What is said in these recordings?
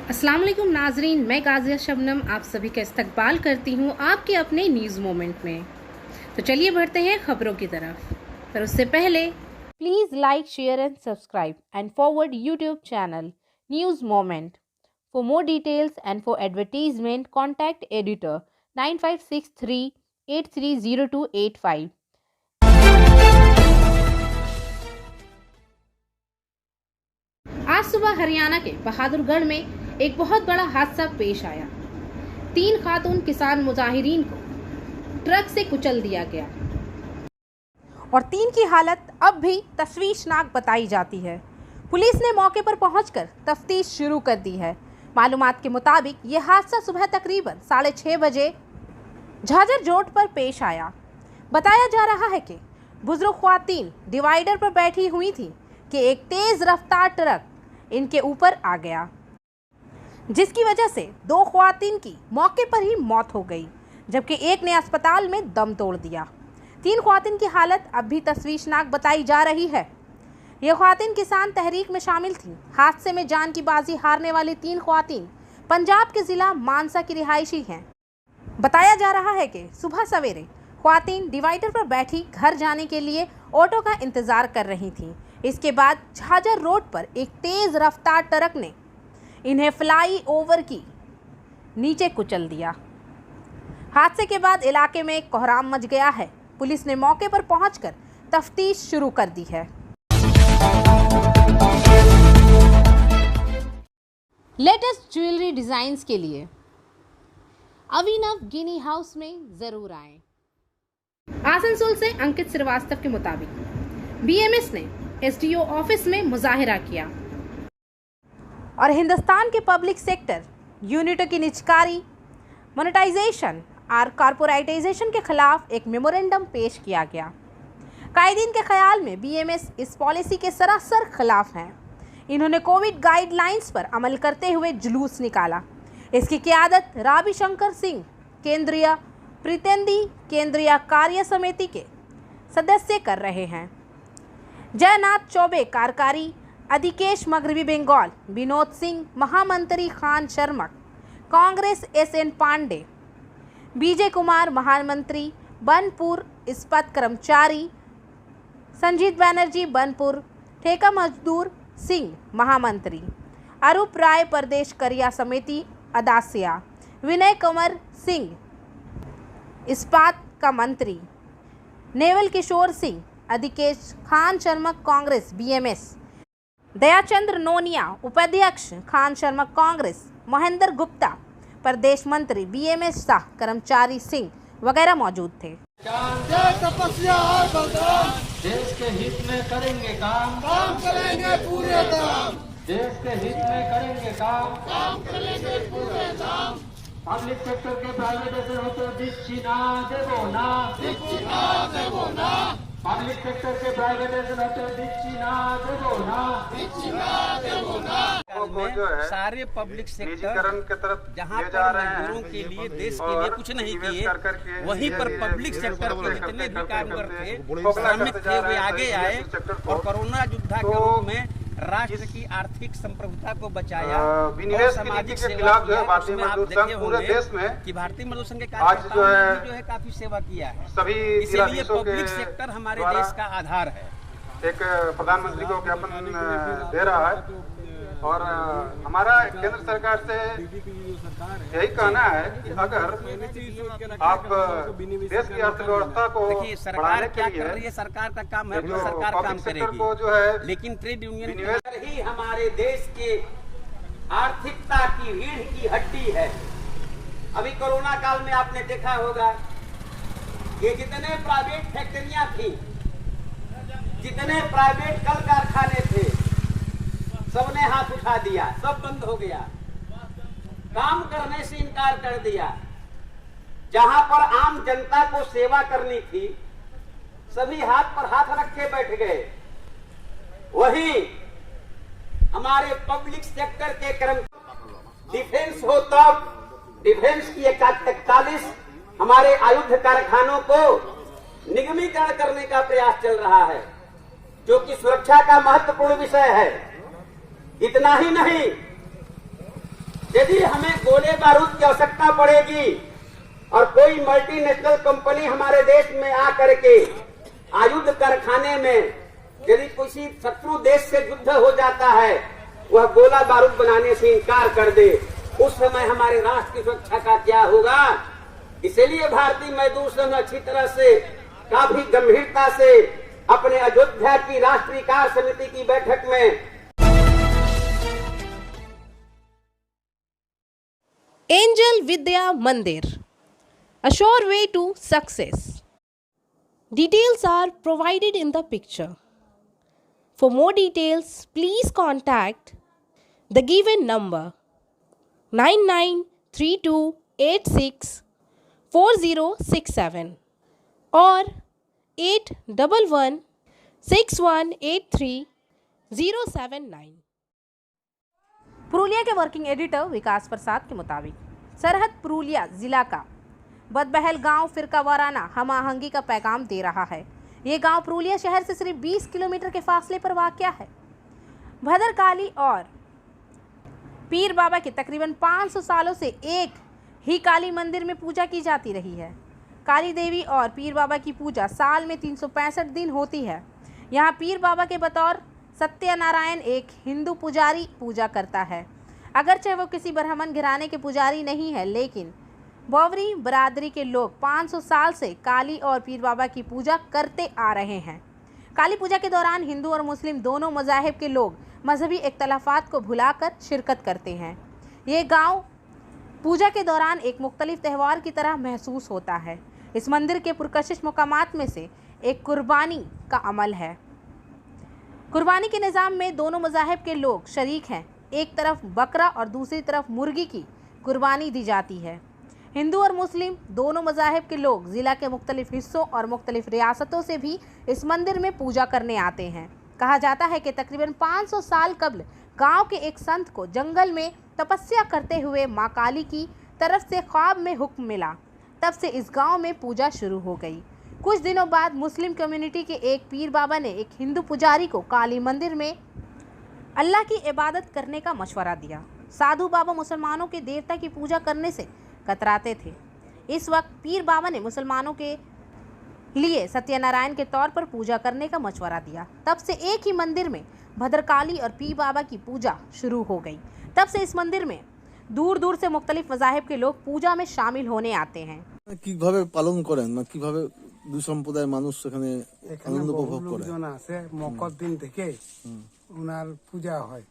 अस्सलाम वालेकुम नाजरीन, मैं गाजिया शबनम आप सभी का इस्तकबाल करती हूँ आपके अपने न्यूज़ मोमेंट में। तो चलिए बढ़ते हैं खबरों की तरफ, पर उससे पहले please like, share and subscribe and forward YouTube channel news moment. For more details and for advertisement contact editor 9563830285। आज सुबह हरियाणा के बहादुरगढ़ में एक बहुत बड़ा हादसा पेश आया। 3 खातून किसान मुजाहिरीन को ट्रक से कुचल दिया गया और 3 की हालत अब भी तशवीशनाक बताई जाती है। पुलिस ने मौके पर पहुंचकर तफ्तीश शुरू कर दी है। मालूमात के मुताबिक यह हादसा सुबह तकरीबन 6:30 बजे झाझर रोड पर पेश आया। बताया जा रहा है कि बुजुर्ग ख्वातीन डिवाइडर पर बैठी हुई थी कि एक तेज रफ्तार ट्रक इनके ऊपर आ गया, जिसकी वजह से 2 ख्वातीन की मौके पर ही मौत हो गई, जबकि एक ने अस्पताल में दम तोड़ दिया। 3 ख्वातीन की हालत अब भी तशवीशनाक बताई जा रही है। ये ख्वातीन किसान तहरीक में शामिल थीं। हादसे में जान की बाजी हारने वाली 3 ख्वातीन पंजाब के जिला मानसा की रिहायशी हैं। बताया जा रहा है कि सुबह सवेरे ख्वातीन डिवाइडर पर बैठी घर जाने के लिए ऑटो का इंतजार कर रही थीं। इसके बाद झाझर रोड पर एक तेज रफ्तार ट्रक ने इन्हें फ्लाई ओवर की नीचे कुचल दिया। हादसे के बाद इलाके में कोहराम मच गया है। पुलिस ने मौके पर पहुंचकर तफ्तीश शुरू कर दी है। लेटेस्ट ज्वेलरी डिजाइन्स के लिए अभिनव गिनी हाउस में जरूर आएं। आसनसोल से अंकित श्रीवास्तव के मुताबिक बीएमएस ने एसडीओ ऑफिस में मुजाहिरा किया और हिंदुस्तान के पब्लिक सेक्टर यूनिटों की निजकारी, मोनेटाइजेशन और कॉर्पोरेटाइजेशन के खिलाफ एक मेमोरेंडम पेश किया गया। कायदीन के ख्याल में बीएमएस इस पॉलिसी के सरासर खिलाफ हैं। इन्होंने कोविड गाइडलाइंस पर अमल करते हुए जुलूस निकाला। इसकी क़यादत रावी शंकर सिंह केंद्रीय प्रतिनिधि केंद्रीय कार्य समिति के सदस्य कर रहे हैं। जयनाथ चौबे कार्यकारी अधिकेश मगरबी बंगाल, विनोद सिंह महामंत्री, खान शर्मा कांग्रेस, एसएन पांडे, विजय कुमार महामंत्री बनपुर इस्पात कर्मचारी, संजीत बनर्जी बनपुर ठेका मजदूर सिंह महामंत्री, अरूप राय प्रदेश कार्य समिति अदासिया, विनय कुमार सिंह इस्पात का मंत्री, नेवल किशोर सिंह अधिकेश, खान शर्मा कांग्रेस बीएमएस, दयाचंद्र नोनिया उपाध्यक्ष खान शर्मा कांग्रेस, महेंद्र गुप्ता प्रदेश मंत्री बीएमएस, शाह कर्मचारी सिंह वगैरह मौजूद थे। देश के हित में करेंगे काम करेंगे पूरे दाम। देश के हित में करेंगे काम करेंगे पूरे दाम। पब्लिक सेक्टर के प्राइवेटाइजेशन होते दिच्छिना देवो ना पब्लिक सेक्टर के प्राइवेटाइजेशन होते दिच्छिना देवो ना। जो है सारे पब्लिक सेक्टर निजीकरण के तरफ जहाँ ले जा पर रहे मजदूरों हैं के लिए देश के लिए कुछ नहीं किए, वहीं पर पब्लिक सेक्टर के जितने भी कामगार थे, श्रमिक थे, वे आगे आए और कोरोना योद्धा के रूप में राष्ट्र की आर्थिक संप्रभुता को बचाया और सामाजिक के सेवा खिलाफ जो किया। है भारतीय उसमें आप मजदूर देखे संघ पूरे देश होंगे में कि भारतीय मजदूर संघ के आज जो कार्यकर्ताओं ने काफी सेवा किया है। सभी इसीलिए पब्लिक सेक्टर हमारे देश का आधार है। एक प्रधानमंत्री को ज्ञापन दे रहा है और हमारा केंद्र सरकार से यही कहना है कि अगर आप देश की अर्थव्यवस्था को देखिए सरकार क्या कर रही है, सरकार का काम है, अपना सरकार काम करेगी, को जो है लेकिन ट्रेड यूनियन ही हमारे देश के आर्थिकता की रीढ़ की हड्डी है। अभी कोरोना काल में आपने देखा होगा ये जितने प्राइवेट फैक्ट्रियां थी, जितने प्राइवेट कल कारखाने थे, सबने हाथ उठा दिया, सब बंद हो गया, काम करने से इनकार कर दिया। जहां पर आम जनता को सेवा करनी थी, सभी हाथ पर हाथ रखे बैठ गए। वहीं हमारे पब्लिक सेक्टर के कर्मचारी डिफेंस हो तब डिफेंस की 41 हमारे आयुध कारखानों को निगमीकरण करने का प्रयास चल रहा है, जो कि सुरक्षा का महत्वपूर्ण विषय है। इतना ही नहीं, यदि हमें गोले बारूद की आवश्यकता पड़ेगी और कोई मल्टीनेशनल कंपनी हमारे देश में आकर के आयुध कारखाने में यदि किसी शत्रु देश से युद्ध हो जाता है, वह गोला बारूद बनाने से इनकार कर दे, उस समय हमारे राष्ट्र की सुरक्षा का क्या होगा। इसलिए भारतीय मजदूर संघ अच्छी तरह से काफी गंभीरता से अपने अयोध्या की राष्ट्रीय कार्य समिति की बैठक में एंजल विद्या मंदिर, a sure way to success. Details are provided in the picture. For more details, please contact the given number 9932864067 or 81116183 Purulia के वर्किंग एडिटर विकास प्रसाद के मुताबिक सरहद पुरुलिया जिला का बदबहल गांव फिरका वाराना हम आहंगी का पैगाम दे रहा है। ये गांव पुरुलिया शहर से सिर्फ 20 किलोमीटर के फासले पर वाक़या है। भद्रकाली और पीर बाबा के तकरीबन 500 सालों से एक ही काली मंदिर में पूजा की जाती रही है। काली देवी और पीर बाबा की पूजा साल में 365 दिन होती है। यहाँ पीर बाबा के बतौर सत्यनारायण एक हिंदू पुजारी पूजा करता है। अगरचे वो किसी ब्राह्मण घराने के पुजारी नहीं है, लेकिन बौवरी बरादरी के लोग 500 साल से काली और पीर बाबा की पूजा करते आ रहे हैं। काली पूजा के दौरान हिंदू और मुस्लिम दोनों मज़ाहिब के लोग मजहबी इख्तलाफात को भुलाकर शिरकत करते हैं। ये गांव पूजा के दौरान एक मुख्तलिफ त्यौहार की तरह महसूस होता है। इस मंदिर के पुरकशिश मुकामात में से एक कुर्बानी का अमल है। कुर्बानी के निज़ाम में दोनों मज़ाहिब के लोग शरीक हैं। एक तरफ बकरा और दूसरी तरफ मुर्गी की कुर्बानी दी जाती है। हिंदू और मुस्लिम दोनों मज़ाहिब के लोग ज़िला के मुख्तलिफ हिस्सों और मुख्तलिफ रियासतों से भी इस मंदिर में पूजा करने आते हैं। कहा जाता है कि तकरीबन 500 साल कबल गांव के एक संत को जंगल में तपस्या करते हुए माँ काली की तरफ से ख्वाब में हुक्म मिला। तब से इस गांव में पूजा शुरू हो गई। कुछ दिनों बाद मुस्लिम कम्युनिटी के एक पीर बाबा ने एक हिंदू पुजारी को काली मंदिर में अल्लाह की इबादत करने का मशवरा दिया। साधु बाबा मुसलमानों के देवता की पूजा करने से कतराते थे। इस वक्त पीर बाबा ने मुसलमानों के लिए सत्यनारायण के तौर पर पूजा करने का मशवरा दिया। तब से एक ही मंदिर में भद्रकाली और पीर बाबा की पूजा शुरू हो गई। तब से इस मंदिर में दूर दूर से मुख्तलिफ मज़ाहिब के लोग पूजा में शामिल होने आते हैं। কিভাবে পালন করেন না কিভাবে দুই সম্প্রদায়ের মানুষ সেখানে আনন্দ উপভোগ করে? লোকজন আছে মকর দিন থেকে ওনার পূজা হয়।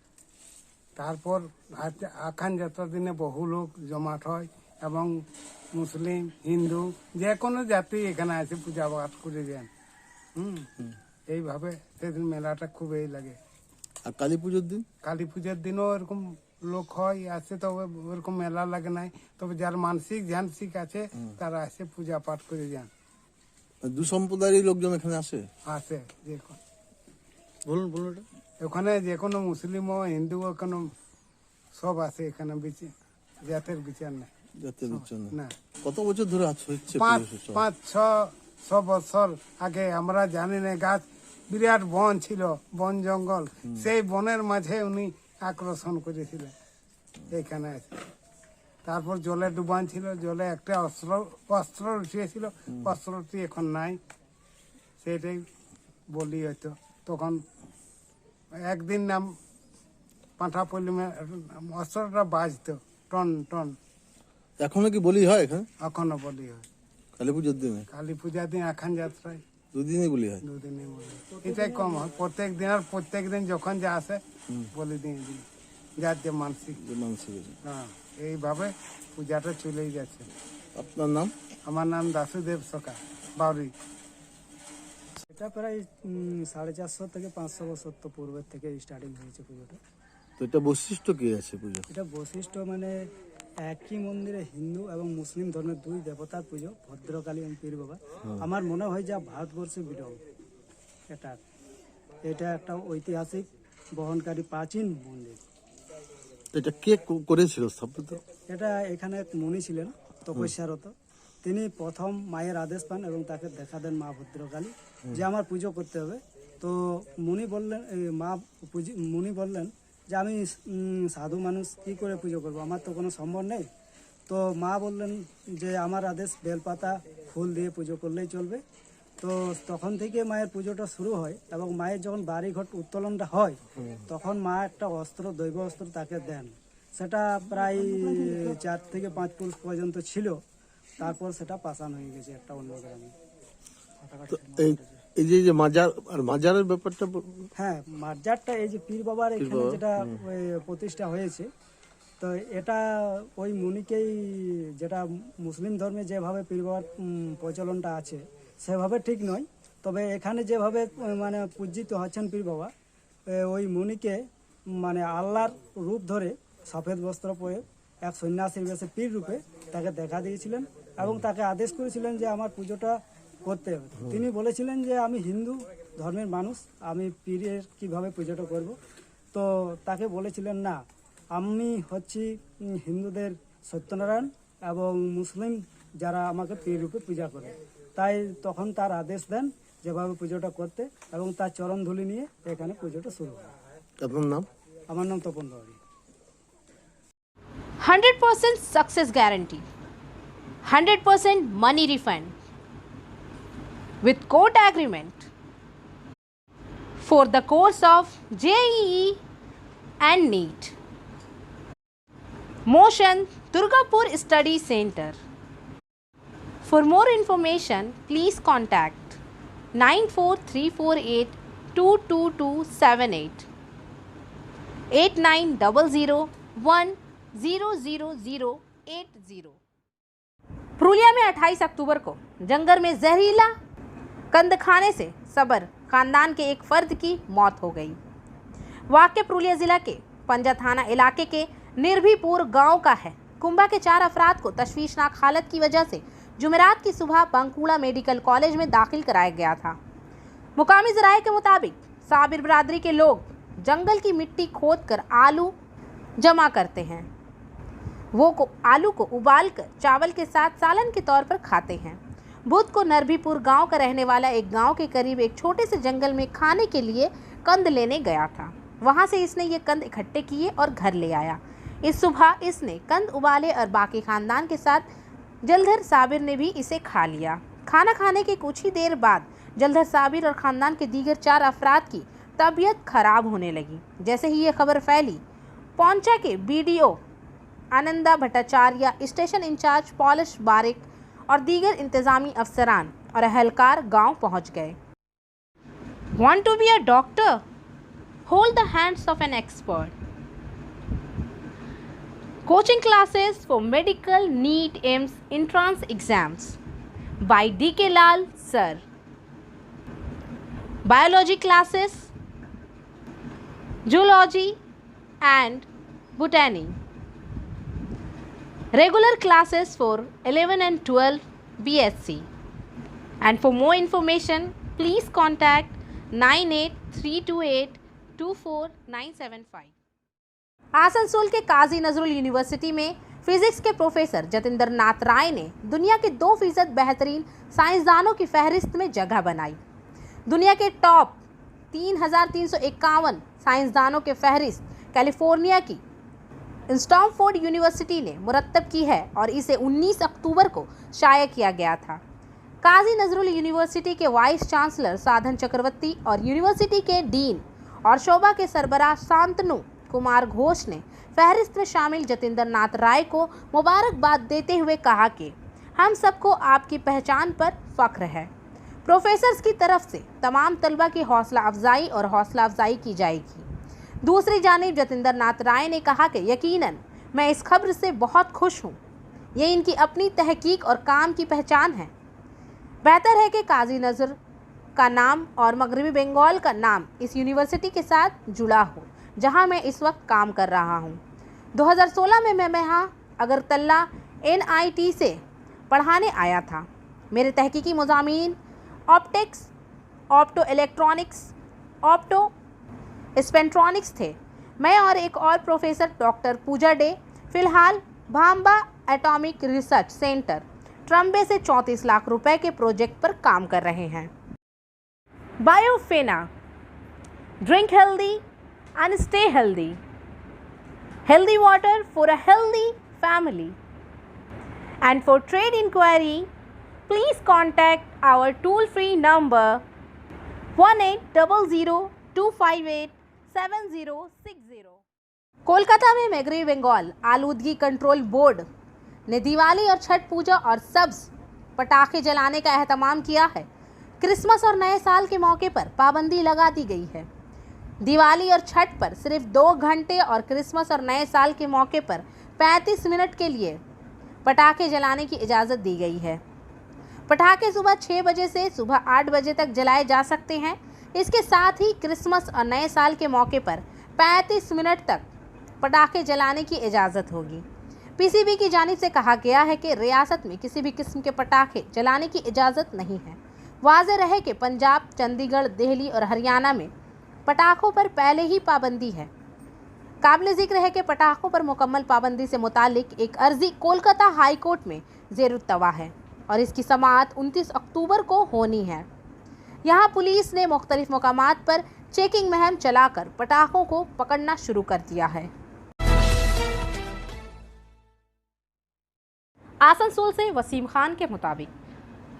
তারপর আখান যাত্রার দিনে বহু লোক জমাট হয় এবং মুসলিম হিন্দু যে কোনো জাতি এখানে এসে পূজা পাঠ করে যান। এইভাবে সেদিন মেলাটা খুব এই লাগে। আর কালী পুজোর দিন? কালী পূজার দিনও এরকম লোক হয় আসে, তবে ওরকম মেলা লাগে নাই, তবে যার মানসিক ঝানসিক আছে তারা এসে পূজা পাঠ করে যান। দু সম্প্রদায়ের লোকজন এখানে আসে? আসে যে বলুন বলুন এটা। ওখানে যে কোনো মুসলিম ও হিন্দু ও কোনো সব আছে এখানে, জাতের বিচার নেই। জাতের বিচার নেই। না। কত বছর ধরে হচ্ছে? 5-6 বছর আগে আমরা জানি না, গাছ বিরাট বন ছিল, বন জঙ্গল, সেই বনের মাঝে উনি আকর্ষণ করেছিলেন এইখানে আছে। তারপর জলে ডুবান ছিল, জলে একটা অস্ত্র উঠিয়েছিল, অস্ত্রটি এখন নাই। সেটাই বলি হয়তো তখন একদিন নাম পাঁঠা পল্লী অস্ত্রটা বাজতো টন টন। এখনো কি বলি হয় এখানে? এখনো বলি হয় কালী পুজোর দিনে? কালী পূজার দিন আখান যাত্রায় দুদিনই বলি হয়? দুদিনই বলি। এটাই কম হয়, প্রত্যেক দিন আর প্রত্যেক দিন যখন যা আসে বলি দিয়ে দিই যার যে মানসিক। হ্যাঁ, এইভাবে পূজাটা চলেই যাচ্ছে। আপনার নাম? আমার নাম দাসুদেব সকা, বাউরি। এটা প্রায় 450 থেকে 500 বছর তো পূর্বের থেকে স্টার্টিং হয়েছে পুজোটা। তো এটা বৈশিষ্ট্য কি আছে পুজো? এটা বৈশিষ্ট্য মানে একই মন্দিরে হিন্দু এবং মুসলিম ধর্মের দুই দেবতার পুজো, ভদ্রকালী এবং পীর বাবা। আমার মনে হয় যা ভারতবর্ষে বিরল এটা একটা ঐতিহাসিক বহনকারী প্রাচীন মন্দির। এটা কে করেছিল স্থাপিত? এটা এখানে এক মুনি ছিলেন তপস্যারত। তিনি প্রথম মায়ের আদেশ পান এবং তাকে দেখা দেন মা ভদ্রকালী যে আমার পুজো করতে হবে। তো মুনি বললেন যে আমি সাধু মানুষ কী করে পুজো করব, আমার তো কোনো সম্ভব নেই। তো মা বললেন যে আমার আদেশ বেলপাতা ফুল দিয়ে পুজো করলেই চলবে। তো তখন থেকে মায়ের পুজোটা শুরু হয় এবং মায়ের যখন বাড়ি ঘট উত্তোলনটা হয় তখন মা একটা অস্ত্র, দৈব অস্ত্র তাকে দেন। সেটা প্রায় 4 থেকে 5 ফুট পর্যন্ত ছিল, তারপর সেটা পাষাণ হয়ে গেছে একটা অন্য গ্রামে। তো এই যে মাজার আর মাজারের ব্যাপারটা হ্যাঁ, মাজারটা এই যে পীর বাবার এখানে যেটা ওই প্রতিষ্ঠা হয়েছে, তো এটা ওই মুনিকেই, যেটা মুসলিম ধর্মে যেভাবে পীর বাবার প্রচলনটা আছে সেভাবে ঠিক নয়। তবে এখানে যেভাবে মানে পূজিত হচ্ছেন পীর বাবা, ওই মুনিকে মানে আল্লাহর রূপ ধরে সফেদ বস্ত্র পরে এক সন্ন্যাসীর বেশে পীর রূপে তাকে দেখা দিয়েছিলেন এবং তাকে আদেশ করেছিলেন যে আমার পুজোটা করতে হবে। তিনি বলেছিলেন যে আমি হিন্দু ধর্মের মানুষ, আমি পীরের কিভাবে পুজোটা করব। তো তাকে বলেছিলেন না, আমি হচ্ছি হিন্দুদের সত্যনারায়ণ এবং মুসলিম যারা আমাকে পীর রূপে পূজা করে। তাই তখন তার আদেশ দেন যেভাবে পুজোটা করতে এবং তার চরণ ধুলি নিয়ে এখানে পুজোটা শুরু হয়। আপনার নাম? আমার নাম Tapan Bauri. 100% success guarantee, 100% money refund with court agreement for the course of JEE and NEET. Motion Durgapur Study Center. For more information, please contact 943482278 8900100080। Purulia में 28 अक्टूबर को जंगल में जहरीला कंद खाने से सबर खानदान के एक फर्द की मौत हो गई। वाक़या पुरुलिया जिला के पंजा थाना इलाके के निर्भीपुर गांव का है। कुंभा के 4 अफराद को तशवीशनाक हालत की वजह से जुमेरात की सुबह बांकुड़ा मेडिकल कॉलेज में दाखिल कराया गया था। मुकामी ज़राए के मुताबिक साबिर बरादरी के लोग जंगल की मिट्टी खोदकर आलू जमा करते हैं। आलू को उबालकर चावल के साथ सालन के तौर पर खाते हैं। बुध को नरभीपुर गांव का रहने वाला एक गांव के करीब एक छोटे से जंगल में खाने के लिए कंद लेने गया था। वहां से इसने ये कंद इकट्ठे किए और घर ले आया। इस सुबह इसने कंद उबाले और बाकी खानदान के साथ जलधर साबिर ने भी इसे खा लिया। खाना खाने के कुछ ही देर बाद जलधर साबिर और खानदान के दीगर 4 अफराद की तबीयत खराब होने लगी। जैसे ही ये खबर फैली, पौंचा के BDO Ananda Bhattacharya, station incharge Palash Barik और दीगर इंतजामी अफसरान और अहलकार गांव पहुंच गए। Want to be a doctor? Hold the hands of an expert. Coaching classes for medical NEET AIMS entrance exams by DK Lal Sir. Biology classes, zoology and botany. Regular classes for 11 and 12 BSc. And for more information, please contact 9832824975. Asansol के काजी Nazrul university में physics के professor Jatinder नाथ राय ने दुनिया के 2% बेहतरीन साइंसदानों की फहरिस्त में जगह बनाई। दुनिया के टॉप 3,351 साइंसदानों के फहरिस्त कैलिफोर्निया की स्टैनफोर्ड यूनिवर्सिटी ने मुरतब की है और इसे 19 अक्टूबर को शाया किया गया था। काजी नजरुल यूनिवर्सिटी के वाइस चांसलर साधन चक्रवर्ती और यूनिवर्सिटी के डीन और शोभा के सरबराह शांतनु कुमार घोष ने फहरिस्त में शामिल जतिंदर नाथ राय को मुबारकबाद देते हुए कहा कि हम सबको आपकी पहचान पर फख्र है। प्रोफेसर्स की तरफ से तमाम तलबा की हौसला अफजाई की जाएगी। दूसरी जानिब जतिंदर नाथ राय ने कहा कि यकीनन मैं इस खबर से बहुत खुश हूँ। ये इनकी अपनी तहकीक और काम की पहचान है। बेहतर है कि काजी नजर का नाम और मगरबी बंगाल का नाम इस यूनिवर्सिटी के साथ जुड़ा हो जहां मैं इस वक्त काम कर रहा हूं। 2016 में मैं यहाँ अगरतला NIT से पढ़ाने आया था। मेरे तहकीकी मज़ामीन ऑप्टिक्स, ऑप्टो इलेक्ट्रॉनिक्स, ऑप्टो स्पेक्ट्रॉनिक्स थे। मैं और एक और प्रोफेसर डॉक्टर पूजा डे फ़िलहाल भांबा एटॉमिक रिसर्च सेंटर ट्रम्बे से 34 लाख रुपए के प्रोजेक्ट पर काम कर रहे हैं। बायोफेना, drink healthy and stay healthy. healthy water for a healthy family. And for trade inquiry, please contact our toll-free number 1800-258-7060. Kolkata में मैग्री बंगाल आलूदगी कंट्रोल बोर्ड ने दिवाली और छठ पूजा और सब्ज पटाखे जलाने का एहतमाम किया है। क्रिसमस और नए साल के मौके पर पाबंदी लगा दी गई है। दिवाली और छठ पर सिर्फ 2 घंटे और क्रिसमस और नए साल के मौके पर 35 मिनट के लिए पटाखे जलाने की इजाज़त दी गई है। पटाखे सुबह 6 बजे से सुबह 8 बजे तक जलाए जा सकते हैं। इसके साथ ही क्रिसमस और नए साल के मौके पर 35 मिनट तक पटाखे जलाने की इजाज़त होगी। पीसीबी की जानिब से कहा गया है कि रियासत में किसी भी किस्म के पटाखे जलाने की इजाज़त नहीं है। वाज़ेह रहे कि पंजाब, चंडीगढ़, दिल्ली और हरियाणा में पटाखों पर पहले ही पाबंदी है। काबिल ज़िक्र है कि पटाखों पर मुकम्मल पाबंदी से मुतालिक एक अर्जी कोलकाता हाई कोर्ट में ज़ेर-उत-तवा है और इसकी समाअत 29 अक्टूबर को होनी है। यहाँ पुलिस ने मुख्तलिफ मकामात पर चेकिंग मुहिम चलाकर पटाखों को पकड़ना शुरू कर दिया है। आसनसोल से वसीम खान के मुताबिक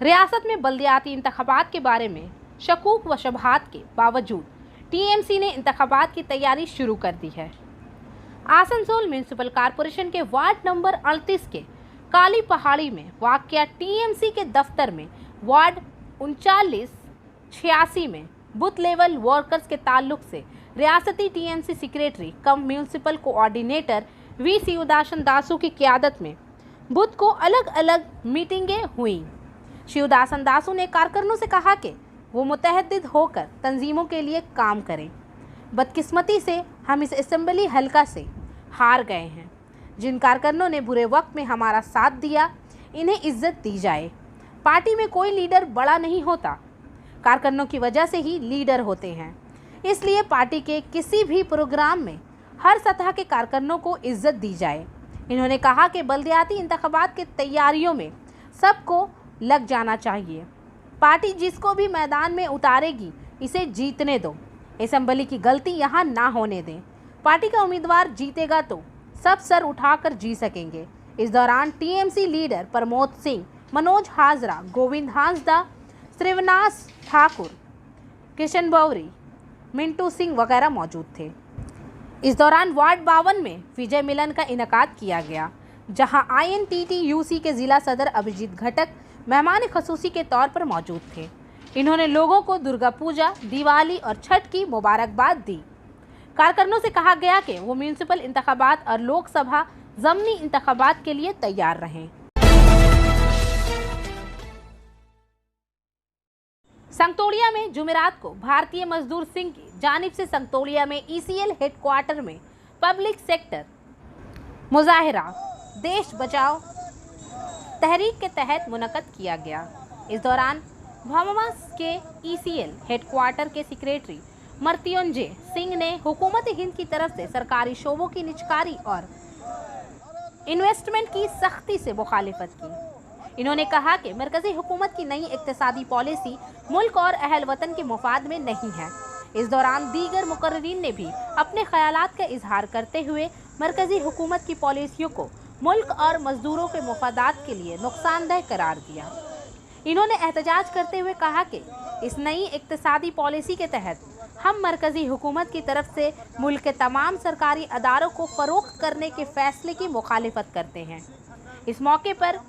रियासत में बल्दियाती इंतखाबात के बारे में शकूक व शबहात के बावजूद टीएमसी ने इंतखाबात की तैयारी शुरू कर दी है। आसनसोल म्यूनिसिपल कॉरपोरेशन के वार्ड नंबर 38 के काली पहाड़ी में वाक़या टीएमसी के दफ्तर में वार्ड 3986 में बूथ लेवल वर्कर्स के ताल्लुक से रियासती TMC secretary cum municipal coordinator V Shivadasan दासू की क़यादत में बुध को अलग अलग मीटिंगें हुई। शिवदासन दासू ने कारकुनों से कहा कि वो मुतहद्दिद होकर तंजीमों के लिए काम करें। बदकिस्मती से हम इस असेंबली हलका से हार गए हैं। जिन कारकुनों ने बुरे वक्त में हमारा साथ दिया, इन्हें इज्जत दी जाए। पार्टी में कोई लीडर बड़ा नहीं होता, कारकुनों की वजह से ही लीडर होते हैं। इसलिए पार्टी के किसी भी प्रोग्राम में हर सतह के कारकुनों को इज्जत दी जाए। इन्होंने कहा कि बल्दियाती इंतखाबात की तैयारियों में सबको लग जाना चाहिए। पार्टी जिसको भी मैदान में उतारेगी इसे जीतने दो। असेंबली की गलती यहाँ ना होने दें। पार्टी का उम्मीदवार जीतेगा तो सब सर उठाकर जी सकेंगे। इस दौरान टीएमसी लीडर प्रमोद सिंह, मनोज हाजरा, गोविंद हांसदा, श्रीनिवास ठाकुर, किशन बौरी, मिंटू सिंह वगैरह मौजूद थे। इस दौरान वार्ड 52 में विजय मिलन का इनेकाद किया गया, जहां INTTUC के ज़िला सदर अभिजीत घटक मेहमान खसूसी के तौर पर मौजूद थे। इन्होंने लोगों को दुर्गा पूजा, दिवाली और छठ की मुबारकबाद दी। कारकुनों से कहा गया कि वो म्यूनिसिपल इंतखाबात और लोकसभा ज़मीनी इंतखाबात के लिए तैयार रहें। संगतोड़िया में जुमेरात को भारतीय मजदूर संघ की जानिब से संगतोड़िया में ECL हेडक्वार्टर में पब्लिक सेक्टर मुजाहिरा देश बचाओ तहरीक के तहत मुनक़द किया गया। इस दौरान भामास के ECL हेडक्वार्टर के सेक्रेटरी मर्त्युंजय सिंह ने हुकूमत हिंद की तरफ से सरकारी शोबों की निजकारी और इन्वेस्टमेंट की सख्ती से मुखालिफत की। इन्होंने कहा कि मरकज़ी हुकूमत की नई इक़्तिसादी पॉलिसी मुल्क और अहल वतन के मुफाद में नहीं है। इस दौरान दीगर मुकर्रिरीन ने भी अपने ख़यालात का इजहार करते हुए मरकज़ी हुकूमत की पॉलिसियों को मुल्क और मज़दूरों के मुफादात के लिए नुकसानदेह करार दिया। इन्होंने एहतजाज करते हुए कहा कि इस नई इक़्तिसादी पॉलिसी के तहत हम मरकज़ी हुकूमत की तरफ से मुल्क के तमाम सरकारी अदारों को फ़रोख्त करने के फ़ैसले की मुखालिफत करते हैं। इस मौके पर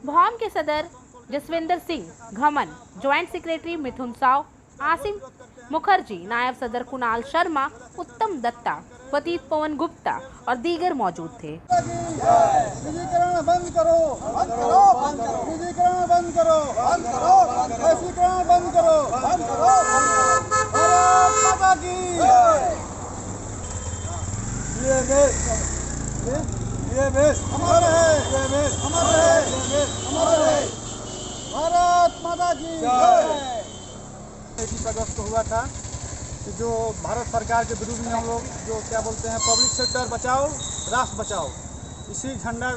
भौम के सदर जसविंदर सिंह घमन, ज्वाइंट सेक्रेटरी मिथुन साव, आसिम मुखर्जी, नायब सदर कुणाल शर्मा, उत्तम दत्ता, पतित पवन गुप्ता और दीगर मौजूद थे। निजीकरण बंद करो, बंद करो, बंद करो, निजीकरण बंद करो, बंद करो, वैश्वीकरण बंद करो, बंद करो, भारत माता की ये देश हमारा है, ये देश हमारा है, ये देश हमारा है, भारत माता की जय। 21 अगस्त को हुआ था जो भारत सरकार के विरुद्ध में हम लोग जो क्या बोलते हैं पब्लिक सेक्टर बचाओ राष्ट्र बचाओ, इसी झंडा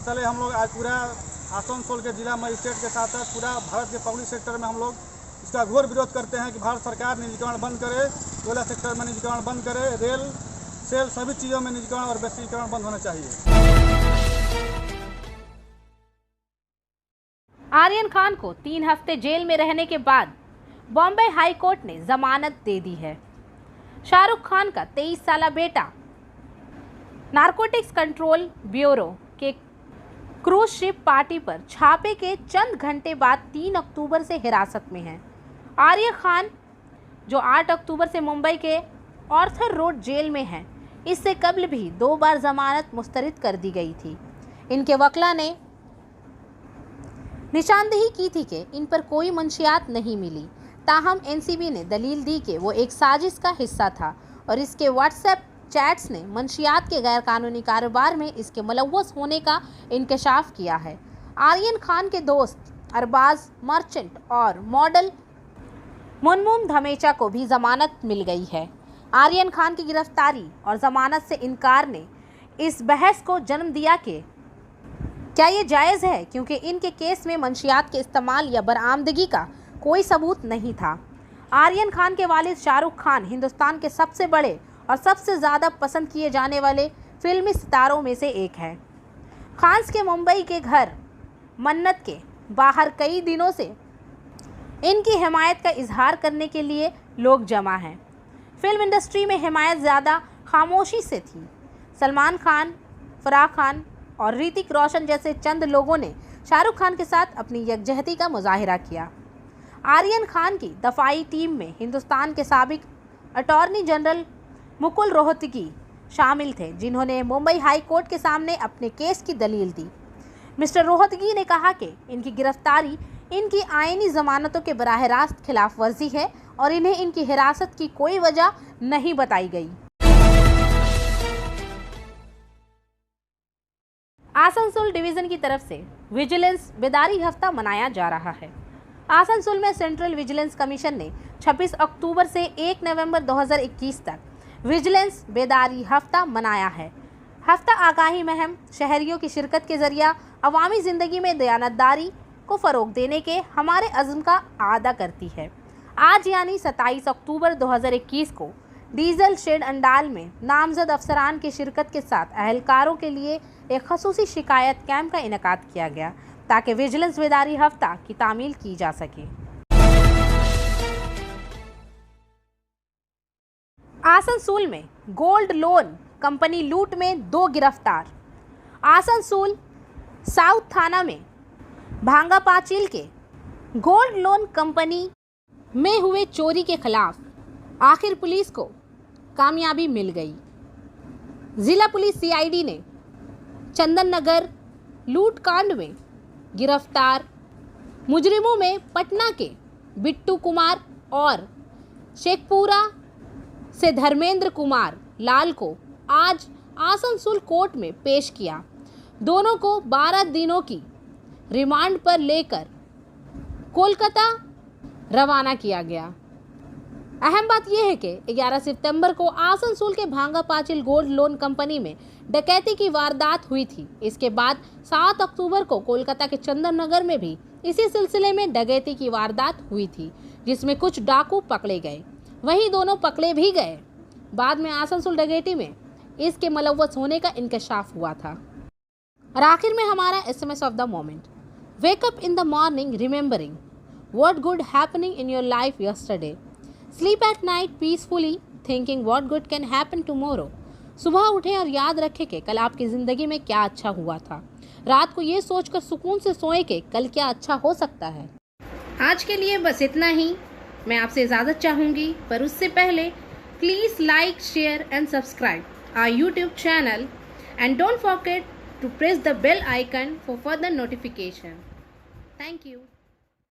तले हम लोग आज पूरा आसनसोल के जिला मजिस्ट्रेट के साथ साथ पूरा भारत के पब्लिक सेक्टर में हम लोग इसका घोर विरोध करते हैं कि भारत सरकार निजीकरण बंद करे, कोयला सेक्टर में निजीकरण बंद करे, रेल सेल सभी चीज़ों में निजीकरण और व्यक्तिगतकरण बंद होना चाहिए। आर्यन खान को 3 हफ्ते जेल में रहने के बाद बॉम्बे हाई कोर्ट ने जमानत दे दी है। शाहरुख खान का 23 साला बेटा नारकोटिक्स कंट्रोल ब्यूरो के क्रूज शिप पार्टी पर छापे के चंद घंटे बाद 3 अक्टूबर से हिरासत में है। आर्यन खान जो 8 अक्टूबर से मुंबई के ऑर्थर रोड जेल में है, इससे कबल भी 2 बार जमानत मुस्तरद कर दी गई थी। इनके वकील ने निशानदेही की थी कि इन पर कोई मंशियात नहीं मिली, ताहम एनसीबी ने दलील दी कि वो एक साजिश का हिस्सा था और इसके व्हाट्सएप चैट्स ने मंशियात के गैरकानूनी कारोबार में इसके मुलव्वस होने का इंकशाफ किया है। आर्यन खान के दोस्त अरबाज मर्चेंट और मॉडल मुनमुन धमेचा को भी जमानत मिल गई है। आर्यन खान की गिरफ्तारी और जमानत से इनकार ने इस बहस को जन्म दिया कि क्या ये जायज़ है, क्योंकि इनके केस में मंशियात के इस्तेमाल या बरामदगी का कोई सबूत नहीं था। आर्यन खान के वालिद शाहरुख खान हिंदुस्तान के सबसे बड़े और सबसे ज़्यादा पसंद किए जाने वाले फिल्मी सितारों में से एक है। खान्स के मुंबई के घर मन्नत के बाहर कई दिनों से इनकी हिमायत का इजहार करने के लिए लोग जमा हैं। फिल्म इंडस्ट्री में हिमायत ज़्यादा खामोशी से थी। सलमान खान, फराह खान और ऋतिक रोशन जैसे चंद लोगों ने शाहरुख खान के साथ अपनी यकजहती का मुजाहिरा किया। आर्यन खान की दफाई टीम में हिंदुस्तान के साबिक अटॉर्नी जनरल मुकुल रोहतगी शामिल थे, जिन्होंने मुंबई हाई कोर्ट के सामने अपने केस की दलील दी। मिस्टर रोहतगी ने कहा कि इनकी गिरफ्तारी इनकी आईनी जमानतों के बराह रास्त खिलाफ वर्जी है और इन्हें इनकी हिरासत की कोई वजह नहीं बताई गई। आसनसोल डिवीजन की तरफ से विजिलेंस बेदारी हफ्ता मनाया जा रहा है। आसनसोल में सेंट्रल विजिलेंस कमीशन ने 26 अक्टूबर से 1 नवंबर 2021 तक विजिलेंस बेदारी हफ्ता मनाया है। हफ्ता आगाही मुहिम शहरियों की शिरकत के जरिए अवामी ज़िंदगी में दयानतदारी को फ़रोग देने के हमारे अज़्म का आदा करती है। आज यानी 27 अक्टूबर 2021 को डीजल शेड अंडाल में नामजद अफसरान की शिरकत के साथ अहलकारों के लिए एक खसूसी शिकायत कैंप का इनेकाद किया गया ताकि विजिलेंस बेदारी हफ्ता की तामील की जा सके। आसनसोल में गोल्ड लोन कंपनी लूट में 2 गिरफ्तार। आसनसोल साउथ थाना में भांगा पाचिल के गोल्ड लोन कंपनी में हुए चोरी के खिलाफ आखिर पुलिस को कामयाबी मिल गई। जिला पुलिस सीआईडी ने चंदन नगर लूटकांड में गिरफ्तार मुजरिमों में पटना के बिट्टू कुमार और शेखपुरा से धर्मेंद्र कुमार लाल को आज आसनसोल कोर्ट में पेश किया। दोनों को 12 दिनों की रिमांड पर लेकर कोलकाता रवाना किया गया। अहम बात यह है कि 11 सितंबर को आसनसोल के भांगा पाचिल गोल्ड लोन कंपनी में डकैती की वारदात हुई थी। इसके बाद 7 अक्टूबर को कोलकाता के चंदन नगर में भी इसी सिलसिले में डकैती की वारदात हुई थी, जिसमें कुछ डाकू पकड़े गए। वहीं दोनों पकड़े भी गए। बाद में आसनसोल डकैती में इसके मुलव्वस होने का इंकशाफ हुआ था। और आखिर में हमारा SMS of the moment, wake up in the morning remembering what good happening in your life yesterday. Sleep at night peacefully thinking what good can happen tomorrow. सुबह उठें और याद रखें कि कल आपकी ज़िंदगी में क्या अच्छा हुआ था। रात को ये सोचकर सुकून से सोएं कि कल क्या अच्छा हो सकता है। आज के लिए बस इतना ही। मैं आपसे इजाज़त चाहूँगी, पर उससे पहले please like, share and subscribe our YouTube channel and don't forget to press the bell icon for further notification. Thank you.